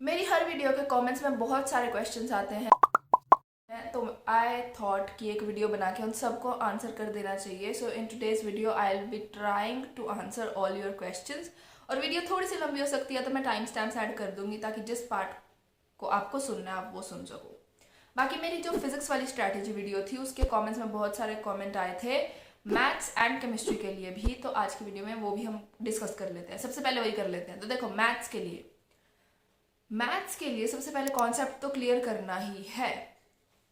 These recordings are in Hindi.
मेरी हर वीडियो के कमेंट्स में बहुत सारे क्वेश्चंस आते हैं, तो आई थॉट कि एक वीडियो बना के उन सबको आंसर कर देना चाहिए। So in today's video I will be trying to answer all your questions. और वीडियो थोड़ी सी लंबी हो सकती है तो मैं टाइम स्टैम्प्स ऐड कर दूंगी ताकि जिस पार्ट को आपको सुनना है आप वो सुन सको। बाकी मेरी जो फिजिक्स वाली स्ट्रैटेजी वीडियो थी उसके कमेंट्स में बहुत सारे कमेंट आए थे मैथ्स एंड केमिस्ट्री के लिए भी, तो आज की वीडियो में वो भी हम डिस्कस कर लेते हैं। सबसे पहले वही कर लेते हैं। तो देखो, मैथ्स के लिए सबसे पहले कॉन्सेप्ट तो क्लियर करना ही है।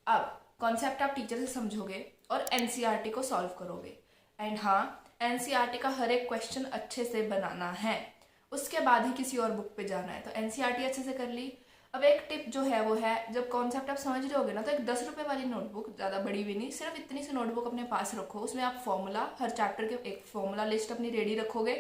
अब कॉन्सेप्ट आप टीचर से समझोगे और एनसीईआरटी को सॉल्व करोगे। एंड हाँ, एनसीईआरटी का हर एक क्वेश्चन अच्छे से बनाना है, उसके बाद ही किसी और बुक पे जाना है। तो एनसीईआरटी अच्छे से कर ली। अब एक टिप जो है वो है, जब कॉन्सेप्ट आप समझ रहे होगे ना, तो एक 10 रुपये वाली नोटबुक, ज़्यादा बड़ी भी नहीं, सिर्फ इतनी सी नोटबुक अपने पास रखो। उसमें आप फॉर्मूला, हर चैप्टर के एक फॉर्मूला लिस्ट अपनी रेडी रखोगे।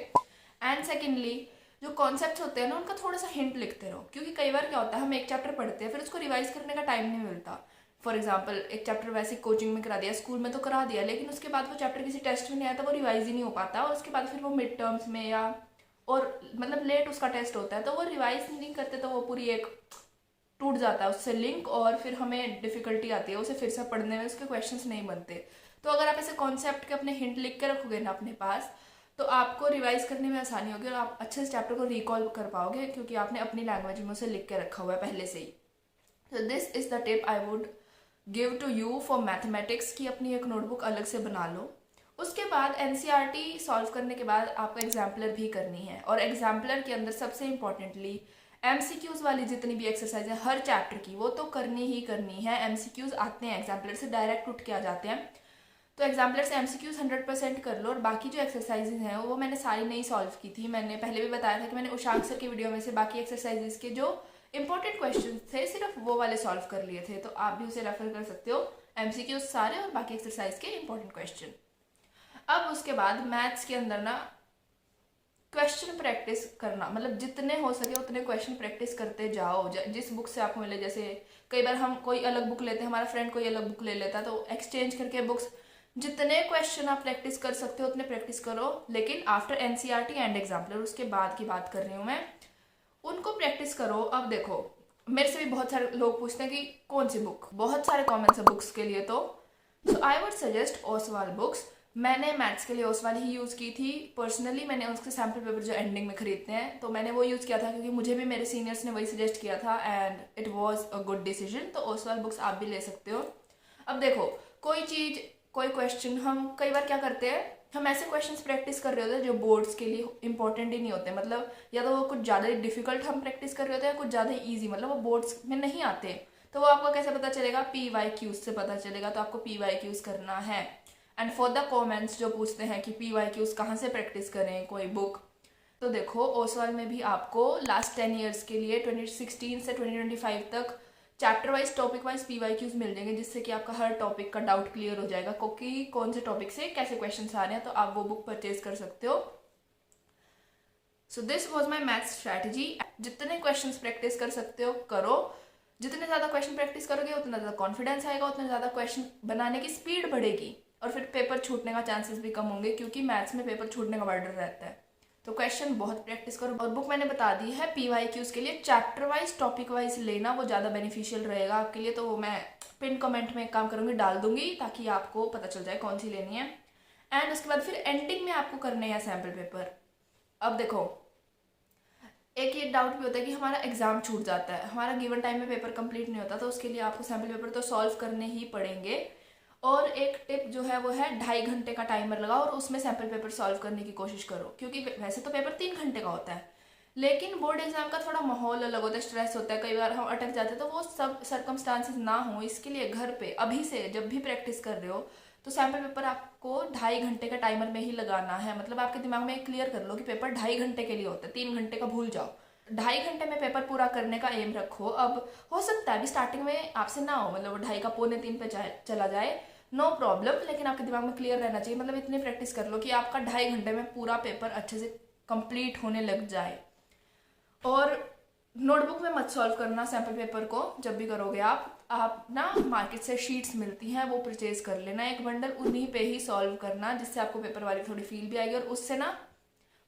एंड सेकेंडली, जो कॉन्सेप्ट्स होते हैं ना उनका थोड़ा सा हिंट लिखते रहो, क्योंकि कई बार क्या होता है हम एक चैप्टर पढ़ते हैं फिर उसको रिवाइज करने का टाइम नहीं मिलता। फॉर एग्जाम्पल, एक चैप्टर वैसे कोचिंग में करा दिया, स्कूल में तो करा दिया, लेकिन उसके बाद वो चैप्टर किसी टेस्ट में नहीं आया तो वो रिवाइज ही नहीं हो पाता, और उसके बाद फिर वो मिड टर्म्स में या और मतलब लेट उसका टेस्ट होता है तो वो रिवाइज नहीं करते, तो वो पूरी एक टूट जाता है उससे लिंक, और फिर हमें डिफिकल्टी आती है उसे फिर से पढ़ने में, उसके क्वेश्चंस नहीं बनते। तो अगर आप ऐसे कॉन्सेप्ट के अपने हिंट लिख के रखोगे ना अपने पास, तो आपको रिवाइज करने में आसानी होगी और आप अच्छे से चैप्टर को रिकॉल कर पाओगे, क्योंकि आपने अपनी लैंग्वेज में उसे लिख के रखा हुआ है पहले से ही। तो this is the tip I would give to you for mathematics की अपनी एक नोटबुक अलग से बना लो। उसके बाद एनसीईआरटी सॉल्व करने के बाद आपको एग्जाम्पलर भी करनी है, और एग्जाम्पलर के अंदर सबसे इंपॉर्टेंटली एमसीक्यूज वाली जितनी भी एक्सरसाइज है हर चैप्टर की, वो तो करनी ही करनी है। एमसीक्यूज आते हैं एग्जाम्पलर से, डायरेक्ट उठ के आ जाते हैं, तो एग्जाम्पलर से एमसीक्यूज 100% कर लो। और बाकी जो एक्सरसाइजेज हैं वो मैंने सारी नहीं सॉल्व की थी। मैंने पहले भी बताया था कि मैंने उषांक सर की वीडियो में से बाकी एक्सरसाइजेज के जो इंपॉर्टेंट क्वेश्चन थे सिर्फ वो वाले सॉल्व कर लिए थे, तो आप भी उसे रेफर कर सकते हो, एमसीक्यूज सारे और बाकी एक्सरसाइज के इंपॉर्टेंट क्वेश्चन। अब उसके बाद मैथ्स के अंदर ना क्वेश्चन प्रैक्टिस करना, मतलब जितने हो सके उतने क्वेश्चन प्रैक्टिस करते जाओ जिस बुक से आपको मिले। जैसे कई बार हम कोई अलग बुक लेते हैं, हमारा फ्रेंड कोई अलग बुक ले लेता है, तो एक्सचेंज करके बुक्स, जितने क्वेश्चन आप प्रैक्टिस कर सकते हो उतने प्रैक्टिस करो, लेकिन आफ्टर एनसीईआरटी एंड एग्जाम्पलर, उसके बाद की बात कर रही हूँ मैं, उनको प्रैक्टिस करो। अब देखो, मेरे से भी बहुत सारे लोग पूछते हैं कि कौन सी बुक, बहुत सारे कमेंट्स है बुक्स के लिए, तो so I would suggest Oswaal books. मैंने मैथ्स के लिए ओसवाल ही यूज़ की थी पर्सनली। मैंने उसके सैम्पल पेपर जो एंडिंग में खरीदते हैं तो मैंने वो यूज़ किया था, क्योंकि मुझे भी मेरे सीनियर्स ने वही सजेस्ट किया था and it was a good decision. तो ओसवाल बुक्स आप भी ले सकते हो। अब देखो, कोई चीज़, कोई क्वेश्चन, हम कई बार क्या करते हैं, हम ऐसे क्वेश्चंस प्रैक्टिस कर रहे होते हैं जो बोर्ड्स के लिए इंपॉर्टेंट ही नहीं होते, मतलब या तो वो कुछ ज़्यादा ही डिफिकल्ट हम प्रैक्टिस कर रहे होते हैं, कुछ ज़्यादा ही ईजी, मतलब वो बोर्ड्स में नहीं आते। तो वो आपको कैसे पता चलेगा? PYQs से पता चलेगा, तो आपको PYQs करना है। एंड फॉर द कमेंट्स जो पूछते हैं कि PYQs कहाँ से प्रैक्टिस करें, कोई बुक, तो देखो ओसवाल में भी आपको लास्ट 10 ईयर्स के लिए 2016 से 2025 तक chapter wise, topic wise PYQs मिल जाएंगे, जिससे कि आपका हर टॉपिक का डाउट क्लियर हो जाएगा, क्योंकि कौन से टॉपिक से कैसे क्वेश्चन आ रहे हैं, तो आप वो बुक परचेज कर सकते हो। So this was my maths strategy. जितने क्वेश्चन प्रैक्टिस कर सकते हो करो, जितने ज़्यादा क्वेश्चन प्रैक्टिस करोगे उतना ज़्यादा कॉन्फिडेंस आएगा, उतना ज़्यादा क्वेश्चन बनाने की स्पीड बढ़ेगी, और फिर पेपर छूटने का चांसेस भी कम होंगे, क्योंकि मैथ्स में पेपर छूटने का बड़ा डर रहता है। तो क्वेश्चन बहुत प्रैक्टिस करो, और बुक मैंने बता दी है PYQs के लिए चैप्टर वाइज, टॉपिक वाइज लेना, वो ज़्यादा बेनिफिशियल रहेगा आपके लिए। तो वो मैं पिन कमेंट में एक काम करूँगी, डाल दूंगी, ताकि आपको पता चल जाए कौन सी लेनी है। एंड उसके बाद फिर एंडिंग में आपको करने हैं सैम्पल पेपर। अब देखो, एक ये डाउट भी होता है कि हमारा एग्जाम छूट जाता है, हमारा गिवन टाइम में पेपर कंप्लीट नहीं होता, तो उसके लिए आपको सैम्पल पेपर तो सॉल्व करने ही पड़ेंगे। और एक टिप जो है वो है 2.5 घंटे का टाइमर लगाओ और उसमें सैम्पल पेपर सॉल्व करने की कोशिश करो, क्योंकि वैसे तो पेपर 3 घंटे का होता है, लेकिन बोर्ड एग्जाम का थोड़ा माहौल अलग होता है, स्ट्रेस होता है, कई बार हम अटक जाते हैं, तो वो सब सर्कमस्टांसेस ना हो, इसके लिए घर पे अभी से जब भी प्रैक्टिस कर रहे हो तो सैम्पल पेपर आपको 2.5 घंटे का टाइमर में ही लगाना है। मतलब आपके दिमाग में क्लियर कर लो कि पेपर 2.5 घंटे के लिए होता है, 3 घंटे का भूल जाओ, 2.5 घंटे में पेपर पूरा करने का एम रखो। अब हो सकता है अभी स्टार्टिंग में आपसे ना हो, मतलब 2:30 का 2:45 पे चला जाए, नो प्रॉब्लम, लेकिन आपके दिमाग में क्लियर रहना चाहिए। मतलब इतनी प्रैक्टिस कर लो कि आपका 2.5 घंटे में पूरा पेपर अच्छे से कंप्लीट होने लग जाए। और नोटबुक में मत सॉल्व करना सैम्पल पेपर को, जब भी करोगे आप ना मार्केट से शीट्स मिलती हैं वो परचेज कर लेना, एक बंडल, उन्हीं पे ही सॉल्व करना, जिससे आपको पेपर वाली थोड़ी फील भी आएगी, और उससे ना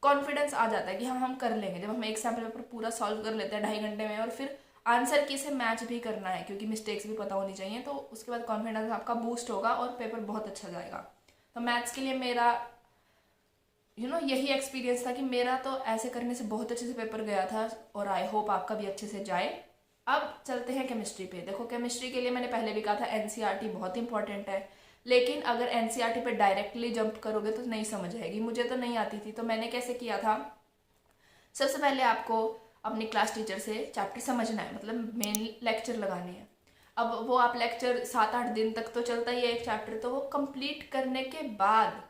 कॉन्फिडेंस आ जाता है कि हाँ हम कर लेंगे। जब हम एक सैम्पल पेपर पूरा सॉल्व कर लेते हैं 2.5 घंटे में और फिर आंसर की से मैच भी करना है क्योंकि मिस्टेक्स भी पता होनी चाहिए, तो उसके बाद कॉन्फिडेंस आपका बूस्ट होगा और पेपर बहुत अच्छा जाएगा। तो मैथ्स के लिए मेरा यही एक्सपीरियंस था कि मेरा तो ऐसे करने से बहुत अच्छे से पेपर गया था और आई होप आपका भी अच्छे से जाए। अब चलते हैं केमिस्ट्री पे। देखो केमिस्ट्री के लिए मैंने पहले भी कहा था एनसीईआरटी बहुत इंपॉर्टेंट है, लेकिन अगर एनसीईआरटी पे डायरेक्टली जंप करोगे तो नहीं समझ आएगी। मुझे तो नहीं आती थी, तो मैंने कैसे किया था, सबसे पहले आपको अपनी क्लास टीचर से चैप्टर समझना है, मतलब मेन लेक्चर लगाने हैं। अब वो आप लेक्चर 7-8 दिन तक तो चलता ही है एक चैप्टर, तो वो कंप्लीट करने के बाद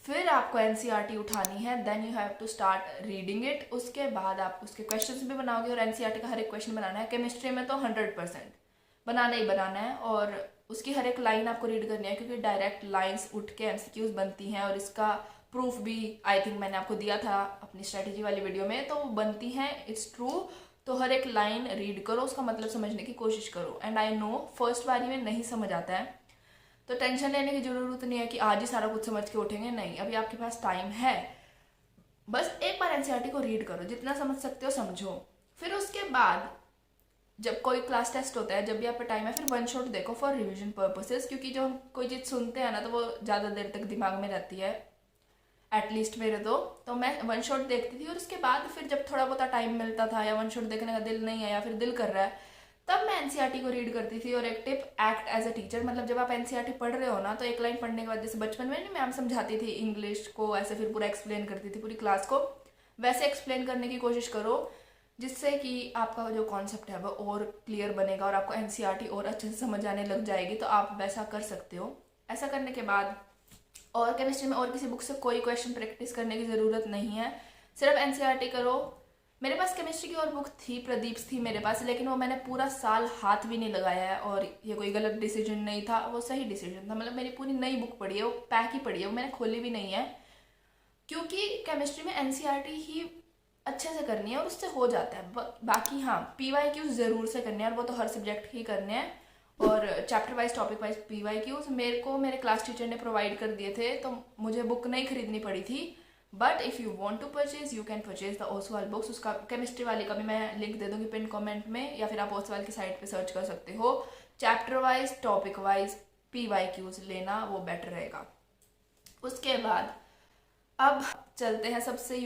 फिर आपको एनसीईआरटी उठानी है। Then you have to start reading it. उसके बाद आप उसके क्वेश्चंस भी बनाओगे और एनसीईआरटी का हर एक क्वेश्चन बनाना है। केमिस्ट्री में तो 100% बनाना ही बनाना है और उसकी हर एक लाइन आपको रीड करनी है क्योंकि डायरेक्ट लाइंस उठ के एमसीक्यूज बनती हैं और इसका प्रूफ भी आई थिंक मैंने आपको दिया था अपनी स्ट्रेटेजी वाली वीडियो में, तो वो बनती हैं, इट्स ट्रू। तो हर एक लाइन रीड करो, उसका मतलब समझने की कोशिश करो। एंड आई नो फर्स्ट बारी में नहीं समझ आता है, तो टेंशन लेने की जरूरत नहीं है कि आज ही सारा कुछ समझ के उठेंगे, नहीं, अभी आपके पास टाइम है। बस एक बार एनसीईआरटी को रीड करो, जितना समझ सकते हो समझो। फिर उसके बाद जब कोई क्लास टेस्ट होता है, जब भी आपका टाइम है, फिर वन शॉट देखो फॉर रिवीजन पर्पसेस, क्योंकि जो हम कोई चीज़ सुनते हैं ना तो वो ज़्यादा देर तक दिमाग में रहती है, एटलीस्ट मेरे तो मैं वन शॉट देखती थी और उसके बाद फिर जब थोड़ा बहुत टाइम मिलता था या वन शॉट देखने का दिल नहीं है या फिर दिल कर रहा है, तब मैं एनसीईआरटी को रीड करती थी। और एक tip, act as a teacher, मतलब जब आप एनसीईआरटी पढ़ रहे हो ना तो एक लाइन पढ़ने के बाद, जैसे बचपन में नहीं मैम समझाती थी इंग्लिश को ऐसे, फिर पूरा एक्सप्लेन करती थी पूरी क्लास को, वैसे एक्सप्लेन करने की कोशिश करो जिससे कि आपका जो कॉन्सेप्ट है वो और क्लियर बनेगा और आपको एनसीईआरटी और अच्छे से समझ आने लग जाएगी। तो आप वैसा कर सकते हो। ऐसा करने के बाद और केमिस्ट्री में और किसी बुक से कोई क्वेश्चन प्रैक्टिस करने की ज़रूरत नहीं है, सिर्फ एनसीईआरटी करो। मेरे पास केमिस्ट्री की और बुक थी, प्रदीप्स थी मेरे पास, लेकिन वो मैंने पूरा साल हाथ भी नहीं लगाया है और ये कोई गलत डिसीजन नहीं था, वो सही डिसीजन था। मतलब मेरी पूरी नई बुक पढ़ी है, वो पैक ही पढ़ी है, वो मैंने खोली भी नहीं है, क्योंकि केमिस्ट्री में एनसीईआरटी ही अच्छे से करनी है और उससे हो जाता है। बाकी हाँ, पीवाईक्यूज ज़रूर से करने हैं और वो तो हर सब्जेक्ट ही करने हैं, और chapter wise topic wise PYQs मेरे को मेरे क्लास टीचर ने प्रोवाइड कर दिए थे, तो मुझे बुक नहीं खरीदनी पड़ी थी। But if you want to purchase you can purchase the Oswal books. उसका केमिस्ट्री वाली का भी मैं लिंक दे दूँगी पिन कमेंट में, या फिर आप ओसवाल की साइट पे सर्च कर सकते हो। Chapter wise topic wise PYQs लेना वो बेटर रहेगा। उसके बाद अब चलते हैं सबसे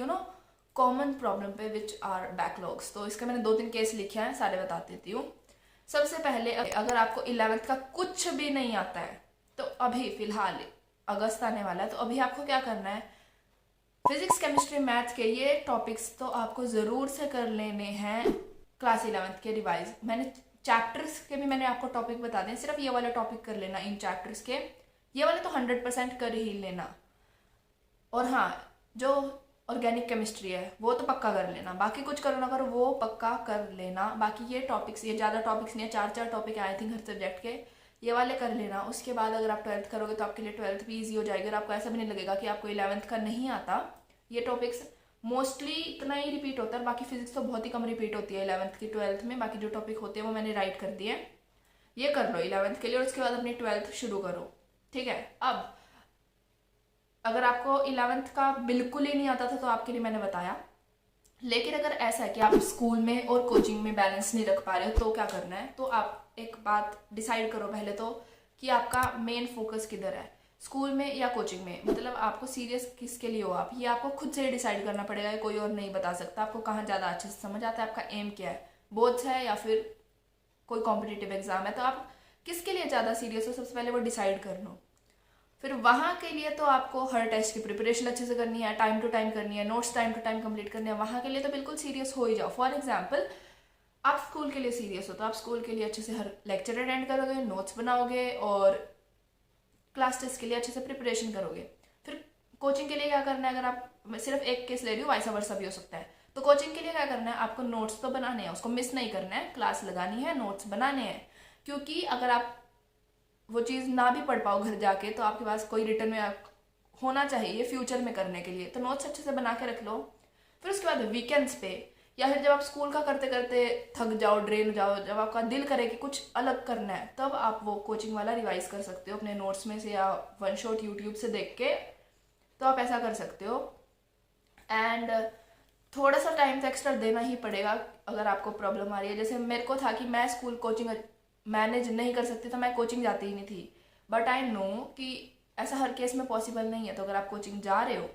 कॉमन प्रॉब्लम पे, विच आर बैकलॉग्स। तो इसका मैंने 2-3 केस लिखे हैं, सारे बता देती हूँ। सबसे पहले, अगर आपको 11th का कुछ भी नहीं आता है तो अभी फिलहाल अगस्त आने वाला है, तो अभी आपको क्या करना है, फिजिक्स केमिस्ट्री मैथ के ये टॉपिक्स तो आपको ज़रूर से कर लेने हैं क्लास 11th के रिवाइज। मैंने चैप्टर्स के भी मैंने आपको टॉपिक बता दें, सिर्फ ये वाला टॉपिक कर लेना इन चैप्टर्स के, ये वाले तो 100% कर ही लेना। और हाँ, जो ऑर्गेनिक केमिस्ट्री है वो तो पक्का कर लेना, बाकी कुछ करो ना करो वो पक्का कर लेना। बाकी ये टॉपिक्स, ये ज़्यादा टॉपिक्स नहीं है, 4 topic I think her subject के, ये वाले कर लेना। उसके बाद अगर आप 12th करोगे तो आपके लिए 12th भी ईजी हो जाएगी और आपको ऐसा भी नहीं लगेगा कि आपको 11th का नहीं आता। ये टॉपिक्स मोस्टली इतना ही रिपीट होता है, बाकी फिजिक्स तो बहुत ही कम रिपीट होती है 11th की 12th में। बाकी जो टॉपिक होते हैं वो मैंने राइट कर दिए, ये कर लो 11th के लिए और उसके बाद अपनी 12th शुरू करो, ठीक है। अब अगर आपको 11th का बिल्कुल ही नहीं आता था तो आपके लिए मैंने बताया, लेकिन अगर ऐसा है कि आप स्कूल में और कोचिंग में बैलेंस नहीं रख पा रहे हो तो क्या करना है, तो आप एक बात डिसाइड करो पहले तो कि आपका मेन फोकस किधर है, स्कूल में या कोचिंग में। मतलब आपको सीरियस किसके लिए हो आप, ये आपको खुद से डिसाइड करना पड़ेगा, कोई और नहीं बता सकता। आपको कहाँ ज़्यादा अच्छे से समझ आता है, आपका एम क्या है, बोर्ड्स है या फिर कोई कॉम्पिटिटिव एग्जाम है, तो आप किसके लिए ज़्यादा सीरियस हो, सबसे पहले वो डिसाइड कर लो। फिर वहाँ के लिए तो आपको हर टेस्ट की प्रिपरेशन अच्छे से करनी है, टाइम टू टाइम करनी है, notes time to time complete करने हैं। वहाँ के लिए तो बिल्कुल सीरियस हो ही जाओ। फॉर एग्जाम्पल, आप स्कूल के लिए सीरियस हो तो आप स्कूल के लिए अच्छे से हर लेक्चर अटेंड करोगे, नोट्स बनाओगे और क्लास टेस्ट के लिए अच्छे से प्रिपरेशन करोगे। फिर कोचिंग के लिए क्या करना है, अगर आप सिर्फ एक केस ले रही हो, वाइसा वर्सा भी हो सकता है, तो कोचिंग के लिए क्या करना है, आपको नोट्स तो बनाने हैं, उसको मिस नहीं करना है, क्लास लगानी है, नोट्स बनाने हैं। क्योंकि अगर आप वो चीज़ ना भी पढ़ पाओ घर जाके तो आपके पास कोई रिटर्न में होना चाहिए फ्यूचर में करने के लिए, तो नोट्स अच्छे से बना के रख लो। फिर उसके बाद वीकेंड्स पे या फिर जब आप स्कूल का करते करते थक जाओ, ड्रेन हो जाओ, जब आपका दिल करे कि कुछ अलग करना है, तब आप वो कोचिंग वाला रिवाइज कर सकते हो अपने नोट्स में से या वन शॉट यूट्यूब से देख के, तो आप ऐसा कर सकते हो। एंड थोड़ा सा टाइम तो एक्स्ट्रा देना ही पड़ेगा अगर आपको प्रॉब्लम आ रही है। जैसे मेरे को था कि मैं स्कूल कोचिंग मैनेज नहीं कर सकती तो मैं कोचिंग जाती ही नहीं थी, बट आई नो कि ऐसा हर केस में पॉसिबल नहीं है। तो अगर आप कोचिंग जा रहे हो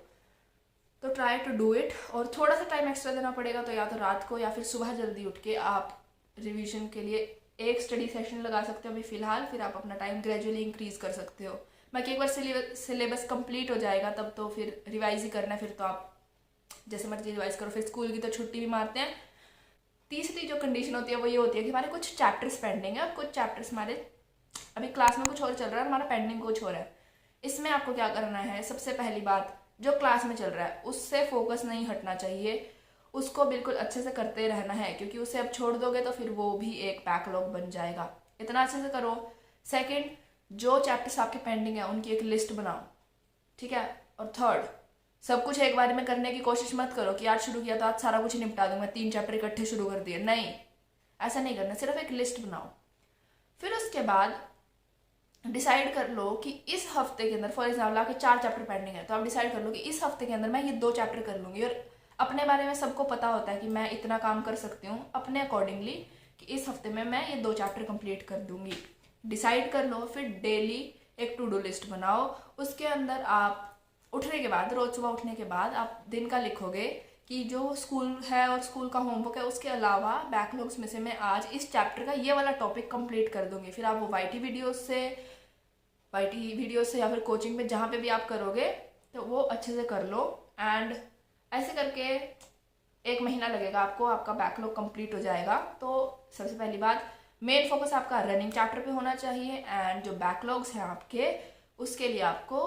तो ट्राई टू डू इट, और थोड़ा सा टाइम एक्स्ट्रा देना पड़ेगा तो या तो रात को या फिर सुबह जल्दी उठ के आप रिवीजन के लिए एक स्टडी सेशन लगा सकते हो अभी फ़िलहाल, फिर आप अपना टाइम ग्रेजुअली इंक्रीज़ कर सकते हो। बाकी एक बार सिलेबस कंप्लीट हो जाएगा तब तो फिर रिवाइज ही करना है, फिर तो आप जैसे मर्जी रिवाइज करो, फिर स्कूल की तो छुट्टी भी मारते हैं। तीसरी जो कंडीशन होती है वो ये होती है कि हमारे कुछ चैप्टर्स पेंडिंग है, कुछ चैप्टर्स हमारे अभी क्लास में कुछ और चल रहा है, हमारा पेंडिंग कुछ और है। इसमें आपको क्या करना है, सबसे पहली बात जो क्लास में चल रहा है उससे फोकस नहीं हटना चाहिए, उसको बिल्कुल अच्छे से करते रहना है, क्योंकि उसे अब छोड़ दोगे तो फिर वो भी एक बैकलॉग बन जाएगा। इतना अच्छे से करो। सेकंड, जो चैप्टर्स आपके पेंडिंग है उनकी एक लिस्ट बनाओ, ठीक है। और थर्ड, सब कुछ एक बार में करने की कोशिश मत करो कि आज शुरू किया तो आज सारा कुछ निपटा दूंगा, 3 चैप्टर इकट्ठे शुरू कर दिए, नहीं, ऐसा नहीं करना। सिर्फ एक लिस्ट बनाओ। फिर उसके बाद डिसाइड कर लो कि इस हफ्ते के अंदर, फॉर एग्जाम्पल आपके 4 चैप्टर पेंडिंग है, तो आप डिसाइड कर लो कि इस हफ्ते के अंदर मैं ये 2 चैप्टर कर लूँगी। और अपने बारे में सबको पता होता है कि मैं इतना काम कर सकती हूँ अपने अकॉर्डिंगली, कि इस हफ्ते में मैं ये 2 चैप्टर कंप्लीट कर दूंगी। डिसाइड कर लो। फिर डेली एक टू डू लिस्ट बनाओ। उसके अंदर आप उठने के बाद, रोज सुबह उठने के बाद आप दिन का लिखोगे कि जो स्कूल है और स्कूल का होमवर्क है उसके अलावा बैकलॉग्स में से मैं आज इस चैप्टर का ये वाला टॉपिक कंप्लीट कर दूंगी। फिर आप वो वाईटी वीडियोस से या फिर कोचिंग में जहाँ पे भी आप करोगे तो वो अच्छे से कर लो। एंड ऐसे करके 1 महीना लगेगा आपको, आपका बैकलॉग कंप्लीट हो जाएगा। तो सबसे पहली बात, मेन फोकस आपका रनिंग चैप्टर पे होना चाहिए, एंड जो बैकलॉग्स हैं आपके उसके लिए आपको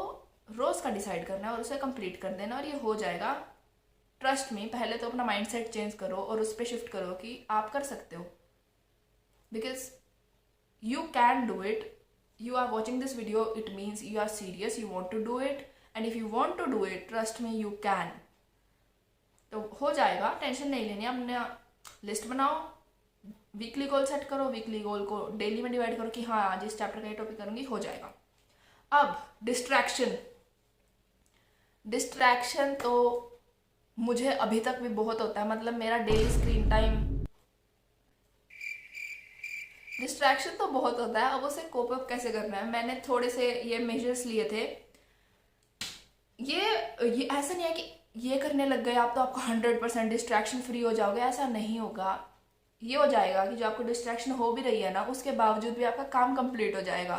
रोज का डिसाइड करना है और उसे कंप्लीट कर देना, और ये हो जाएगा। ट्रस्ट मी, पहले तो अपना माइंडसेट चेंज करो और उस पर शिफ्ट करो कि आप कर सकते हो, because you can do it. You are watching this video, it means you are serious, you want to do it, and if you want to do it, trust me, you can. तो हो जाएगा, टेंशन नहीं लेनी। अपने लिस्ट बनाओ, वीकली गोल सेट करो, वीकली गोल को डेली में डिवाइड करो कि हाँ आज इस चैप्टर का ये टॉपिक करूंगी, हो जाएगा। अब डिस्ट्रैक्शन तो मुझे अभी तक भी बहुत होता है। मतलब मेरा डेली स्क्रीन टाइम, डिस्ट्रैक्शन तो बहुत होता है। अब उसे कोप अप कैसे करना है, मैंने थोड़े से ये मेजर्स लिए थे। ये ऐसा नहीं है कि ये करने लग गए आप तो आपको 100% डिस्ट्रैक्शन फ्री हो जाओगे, ऐसा नहीं होगा। ये हो जाएगा कि जो आपको डिस्ट्रैक्शन हो भी रही है ना, उसके बावजूद भी आपका काम कंप्लीट हो जाएगा।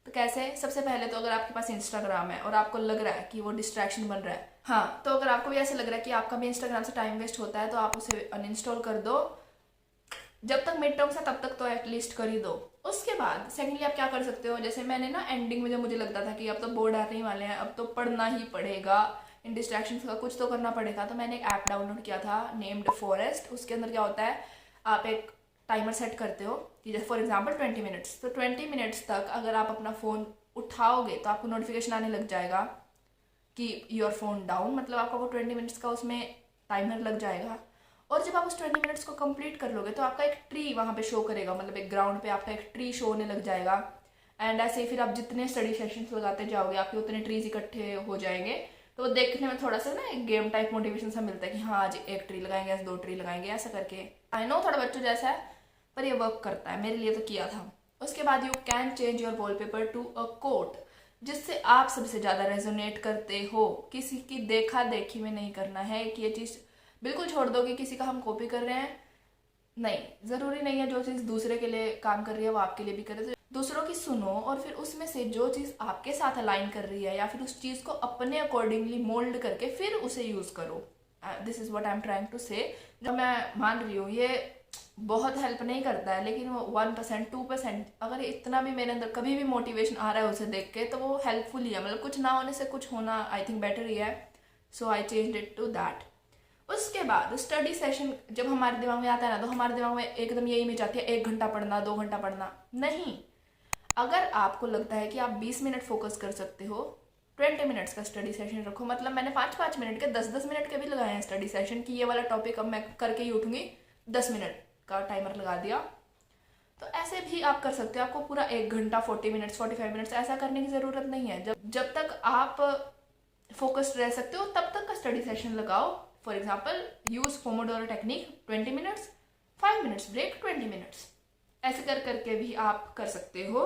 तो कैसे? सबसे पहले तो अगर आपके पास इंस्टाग्राम है और आपको लग रहा है कि वो डिस्ट्रैक्शन बन रहा है, हाँ, तो अगर आपको भी ऐसा लग रहा है कि आपका भी इंस्टाग्राम से टाइम वेस्ट होता है तो आप उसे अनइंस्टॉल कर दो। जब तक मिड टर्म्स है तब तक तो एटलीस्ट कर ही दो। उसके बाद सेकेंडली आप क्या कर सकते हो, जैसे मैंने ना एंडिंग में जब मुझे लगता था कि अब तो बोर्ड आने ही वाले हैं, अब तो पढ़ना ही पड़ेगा, इन डिस्ट्रैक्शन का कुछ तो करना पड़ेगा, तो मैंने एक ऐप डाउनलोड किया था नेम्ड फॉरेस्ट। उसके अंदर क्या होता है, आप एक टाइमर सेट करते हो कि जैसे फॉर एग्जाम्पल 20 मिनट्स, तो 20 मिनट्स तक अगर आप अपना फ़ोन उठाओगे तो आपको नोटिफिकेशन आने लग जाएगा कि योर फोन डाउन, मतलब आपका वो 20 मिनट्स का उसमें टाइमर लग जाएगा। और जब आप उस 20 मिनट्स को कंप्लीट कर लोगे तो आपका एक ट्री वहाँ पे शो करेगा, मतलब एक ग्राउंड पे आपका एक ट्री शो होने लग जाएगा। एंड ऐसे ही फिर आप जितने स्टडी सेशंस लगाते जाओगे आपके उतने ट्रीज इकट्ठे हो जाएंगे। तो वो देखने में थोड़ा सा ना एक गेम टाइप मोटिवेशन सा मिलता है कि हाँ आज 1 ट्री लगाएंगे, आज 2 ट्री लगाएंगे, ऐसा करके। आई नो थोड़ा बच्चों जैसा है पर ये वर्क करता है, मेरे लिए तो किया था। उसके बाद you can change your wallpaper to a quote, जिससे आप सबसे ज़्यादा रेजोनेट करते हो। किसी की देखा देखी में नहीं करना है कि ये चीज़ बिल्कुल छोड़ दो कि किसी का हम कॉपी कर रहे हैं, नहीं, ज़रूरी नहीं है जो चीज़ दूसरे के लिए काम कर रही है वो आपके लिए भी करे। तो दूसरों की सुनो और फिर उसमें से जो चीज़ आपके साथ अलाइन कर रही है या फिर उस चीज़ को अपने अकॉर्डिंगली मोल्ड करके फिर उसे यूज़ करो। This is what I am trying to say. जो मैं मान रही हूँ ये बहुत हेल्प नहीं करता है, लेकिन वो 1% 2% अगर इतना भी मेरे अंदर कभी भी मोटिवेशन आ रहा है उसे देख के तो वो हेल्पफुल ही है। मतलब कुछ ना होने से कुछ होना आई थिंक बेटर ही है। So I changed it to that. उसके बाद स्टडी सेशन जब हमारे दिमाग में आता है ना तो हमारे दिमाग में एकदम यही इमेज आती है 1 घंटा पढ़ना, 2 घंटा पढ़ना। नहीं, अगर आपको लगता है कि आप 20 मिनट फोकस कर सकते हो, 20 मिनट्स का स्टडी सेशन रखो। मतलब मैंने 5-5 मिनट के 10-10 मिनट के भी लगाए हैं स्टडी सेशन की, ये वाला टॉपिक अब मैं करके ही उठूंगी, 10 मिनट का टाइमर लगा दिया। तो ऐसे भी आप कर सकते हो। आपको पूरा 1 घंटा 40 मिनट्स 45 मिनट्स ऐसा करने की ज़रूरत नहीं है। जब तक आप फोकस्ड रह सकते हो तब तक का स्टडी सेशन लगाओ। For example use pomodoro technique 20 minutes, 5 minutes break, 20 minutes, ऐसे कर करके भी आप कर सकते हो।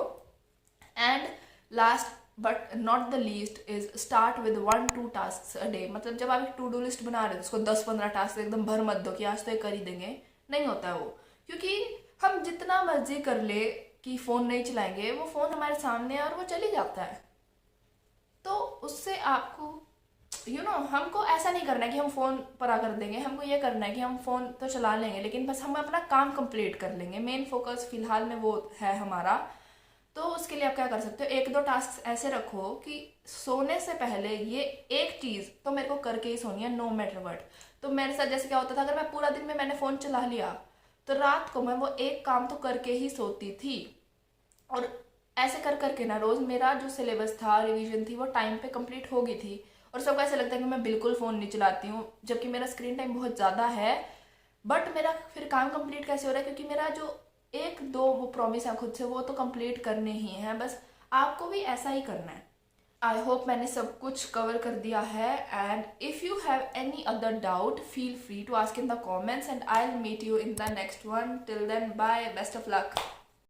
And last but not the least is start with 1-2 task a day. मतलब जब आप एक टू डू लिस्ट बना रहे हो उसको 10-15 टास्क एकदम भर मत दो कि आज तो ये कर ही देंगे, नहीं होता है वो। क्योंकि हम जितना मर्जी कर ले कि फ़ोन नहीं चलाएंगे, वो फ़ोन हमारे सामने है और वो चल ही जाता है। तो उससे आपको हमको ऐसा नहीं करना है कि हम फ़ोन परा कर देंगे, हमको ये करना है कि हम फ़ोन तो चला लेंगे लेकिन बस हम अपना काम कंप्लीट कर लेंगे। मेन फोकस फिलहाल में वो है हमारा। तो उसके लिए आप क्या कर सकते हो, 1-2 टास्क ऐसे रखो कि सोने से पहले ये एक चीज़ तो मेरे को करके ही सोनी है, नो मैटर व्हाट। तो मेरे साथ जैसे क्या होता था, अगर मैं पूरा दिन में मैंने फ़ोन चला लिया तो रात को मैं वो एक काम तो करके ही सोती थी। और ऐसे कर करके ना रोज़ मेरा जो सिलेबस था, रिवीजन थी, वो टाइम पे कंप्लीट हो गई थी। और सबको ऐसा लगता है कि मैं बिल्कुल फ़ोन नहीं चलाती हूँ, जबकि मेरा स्क्रीन टाइम बहुत ज़्यादा है। बट मेरा फिर काम कंप्लीट कैसे हो रहा है, क्योंकि मेरा जो 1-2 वो प्रॉमिस है खुद से वो तो कंप्लीट करने ही हैं। बस आपको भी ऐसा ही करना है। आई होप मैंने सब कुछ कवर कर दिया है। And if you have any other doubt feel free to ask in the comments and I will meet you in the next one. Till then bye, best of luck.